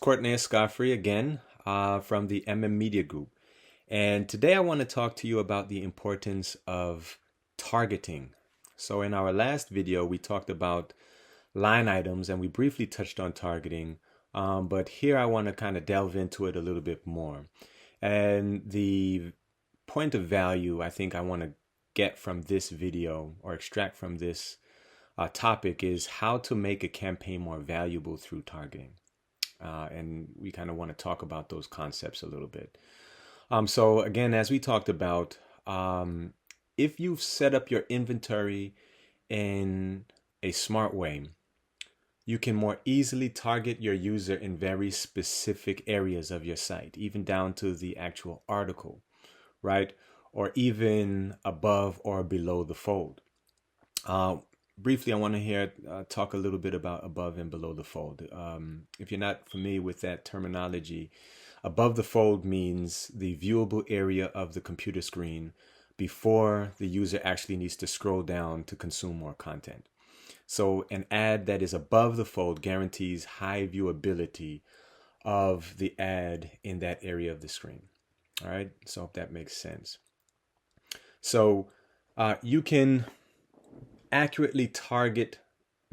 Courtney Escaffrey again from the MMMedia group. And today I want to talk to you about the importance of targeting. So in our last video, we talked about line items and we briefly touched on targeting. But here I want to kind of delve into it a little bit more. And the point of value I think I want to get from this video or extract from this topic is how to make a campaign more valuable through targeting. And we kind of want to talk about those concepts a little bit. So again, as we talked about, if you've set up your inventory in a smart way, you can more easily target your user in very specific areas of your site, even down to the actual article, right? Or even above or below the fold. Briefly, I want to talk a little bit about above and below the fold. If you're not familiar with that terminology, above the fold means the viewable area of the computer screen before the user actually needs to scroll down to consume more content. So an ad that is above the fold guarantees high viewability of the ad in that area of the screen. All right, so if that makes sense. So you can accurately target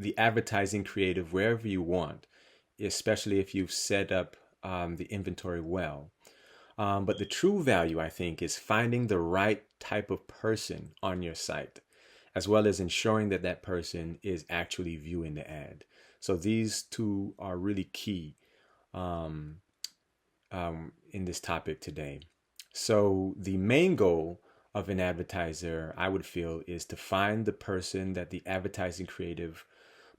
the advertising creative wherever you want, especially if you've set up the inventory well. But the true value, I think, is finding the right type of person on your site, as well as ensuring that that person is actually viewing the ad. So these two are really key in this topic today. So the main goal of an advertiser, I would feel, is to find the person that the advertising creative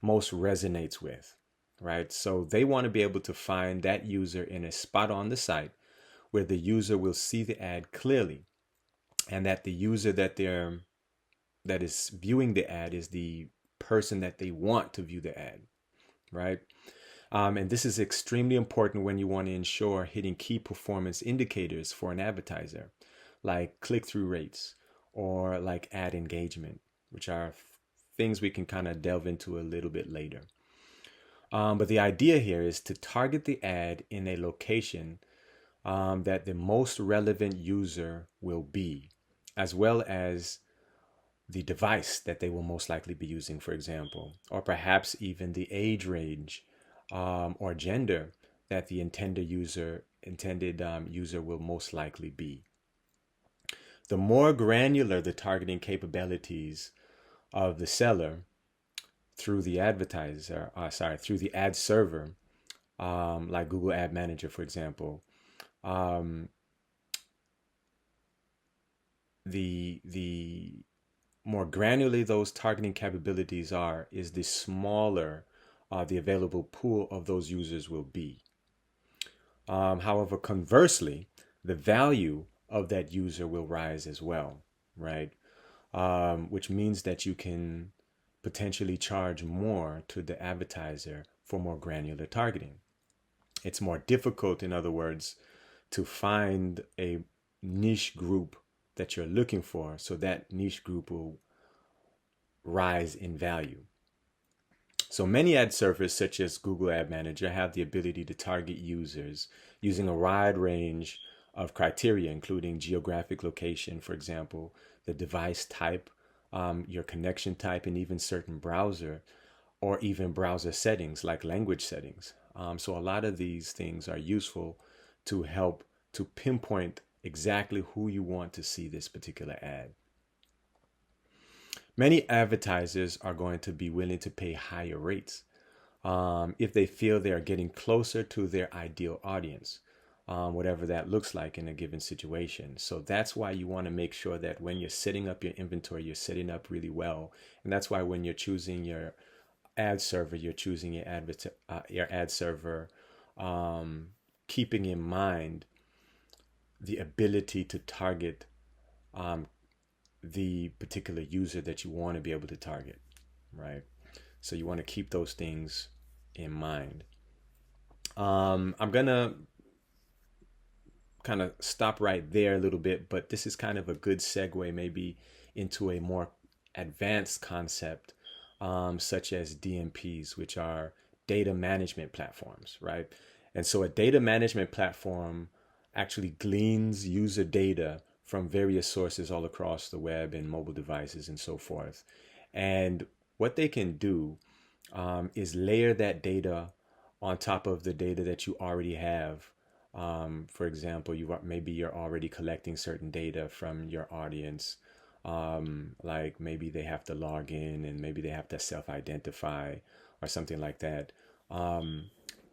most resonates with, right? So they want to be able to find that user in a spot on the site where the user will see the ad clearly, and that the user that is viewing the ad is the person that they want to view the ad, right? And this is extremely important when you want to ensure hitting key performance indicators for an advertiser, like click-through rates or like ad engagement, which are things we can kind of delve into a little bit later. But the idea here is to target the ad in a location that the most relevant user will be, as well as the device that they will most likely be using, for example, or perhaps even the age range or gender that the intended user will most likely be. The more granular the targeting capabilities of the seller through the through the ad server, like Google Ad Manager, for example, the more granularly those targeting capabilities is the smaller the available pool of those users will be. However, conversely, the value of that user will rise as well, right? Which means that you can potentially charge more to the advertiser for more granular targeting. It's more difficult, in other words, to find a niche group that you're looking for, so that niche group will rise in value. So many ad servers, such as Google Ad Manager, have the ability to target users using a wide range of criteria, including geographic location, for example, the device type, your connection type, and even certain browser or even browser settings like language settings. So a lot of these things are useful to help to pinpoint exactly who you want to see this particular ad. Many advertisers are going to be willing to pay higher rates if they feel they are getting closer to their ideal audience, whatever that looks like in a given situation. So that's why you want to make sure that when you're setting up your inventory, you're setting up really well. And that's why when you're choosing your ad server, you're choosing your ad server, keeping in mind the ability to target the particular user that you want to be able to target, right? So you want to keep those things in mind. I'm gonna kind of stop right there a little bit, but this is kind of a good segue maybe into a more advanced concept, such as DMPs, which are data management platforms, right? And so a data management platform actually gleans user data from various sources all across the web and mobile devices and so forth. And what they can do is layer that data on top of the data that you already have. For example, maybe you're already collecting certain data from your audience. Like maybe they have to log in and maybe they have to self-identify or something like that.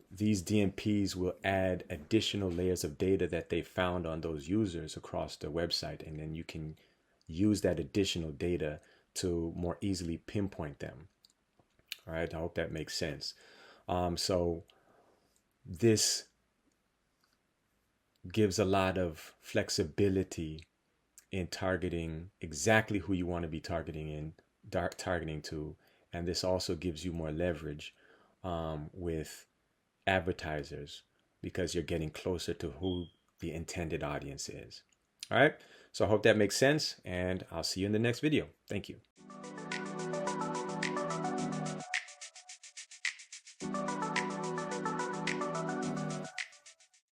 These DMPs will add additional layers of data that they found on those users across the website, and then you can use that additional data to more easily pinpoint them. All right, I hope that makes sense. So this gives a lot of flexibility in targeting exactly who you want to be targeting to, and this also gives you more leverage with advertisers because you're getting closer to who the intended audience is. All right, so I hope that makes sense, and I'll see you in the next video. Thank you.